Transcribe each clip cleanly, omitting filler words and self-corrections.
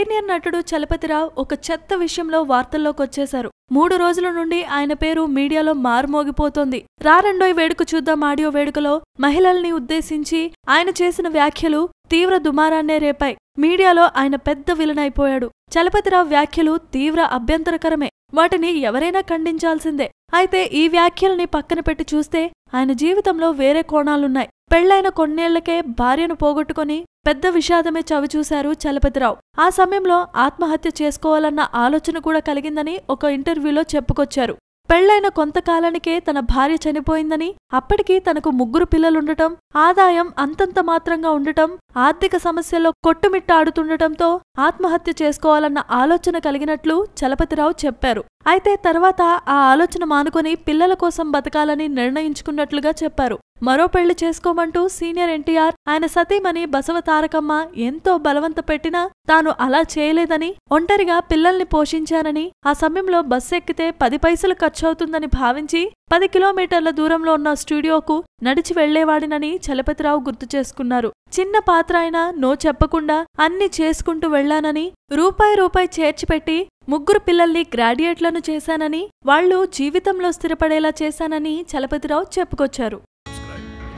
Senior నటుడు చలపతిరావు ఒక చెత్త విషయంలో వార్తల్లోకొచ్చేశారు. 3 రోజుల నుండి ఆయన పేరు మీడియాలో మారుమోగిపోతోంది. రారండోయ్ వేడుక చూద్దాం ఆడియో వేడుకలో మహిళల్ని ఉద్దేశించి ఆయన చేసిన వ్యాఖ్యలు తీవ్ర దుమారాన్నే రేపాయి. మీడియాలో ఆయన పెద్ద విలన్ అయిపోయాడు. చలపతిరావు వ్యాఖ్యలు తీవ్ర అభ్యంతరకరమే. వాటిని ఎవరైనా ఖండించాల్సిందే. అయితే ఈ వ్యాఖ్యల్ని పక్కన పెట్టి చూస్తే ఆయన జీవితంలో వేరే కోణాలున్నాయి. పెళ్లైన కొన్నేళ్లకే భార్యను పోగొట్టుకుని పెద్ద విషాదమే చవిచూశారు చలపతిరావు. ఆ సమయంలో ఆత్మహత్య చేసుకోవాలన్న ఆలోచన కూడా కలిగిందని ఒక ఇంటర్వ్యూలో చెప్పుకొచ్చారు. పెళ్లైన కొంతకాలానికే తన భార్య చనిపోయిందని, అప్పటికీ తనకు 3 పిల్లలుండటం, ఆదాయం అంతంత మాత్రంగా ఉండటం, ఆర్థిక సమస్యల్లో కొట్టుమిట్టాడుతుండటంతో ఆత్మహత్య చేసుకోవాలన్న ఆలోచన కలిగినట్లు చలపతిరావు చెప్పారు. అయితే తర్వాత ఆ ఆలోచన మానుకొని పిల్లల కోసం బతకాలని నిర్ణయించుకున్నట్లుగా చెప్పారు. మరో పెళ్లి చేసుకోమంటూ సీనియర్ ఎన్టీఆర్, ఆయన సతీమణి బసవతారకమ్మ ఎంతో బలవంత పెట్టినా తాను అలా చేయలేదని, ఒంటరిగా పిల్లల్ని పోషించానని, ఆ సమయంలో బస్సు ఎక్కితే 10 పైసలు ఖర్చవుతుందని భావించి 10 కిలోమీటర్ల దూరంలో ఉన్న స్టూడియోకు నడిచి వెళ్లేవాడినని చలపతిరావు గుర్తు చేసుకున్నారు. చిన్న పాత్ర అయినా నో చెప్పకుండా అన్ని చేసుకుంటూ వెళ్లానని, రూపాయి చేర్చిపెట్టి 3 పిల్లల్ని గ్రాడ్యుయేట్లను చేశానని, వాళ్లు జీవితంలో స్థిరపడేలా చేశానని చలపతిరావు చెప్పుకొచ్చారు.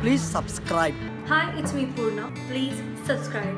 Please subscribe. Hi, it's me Purna. Please subscribe.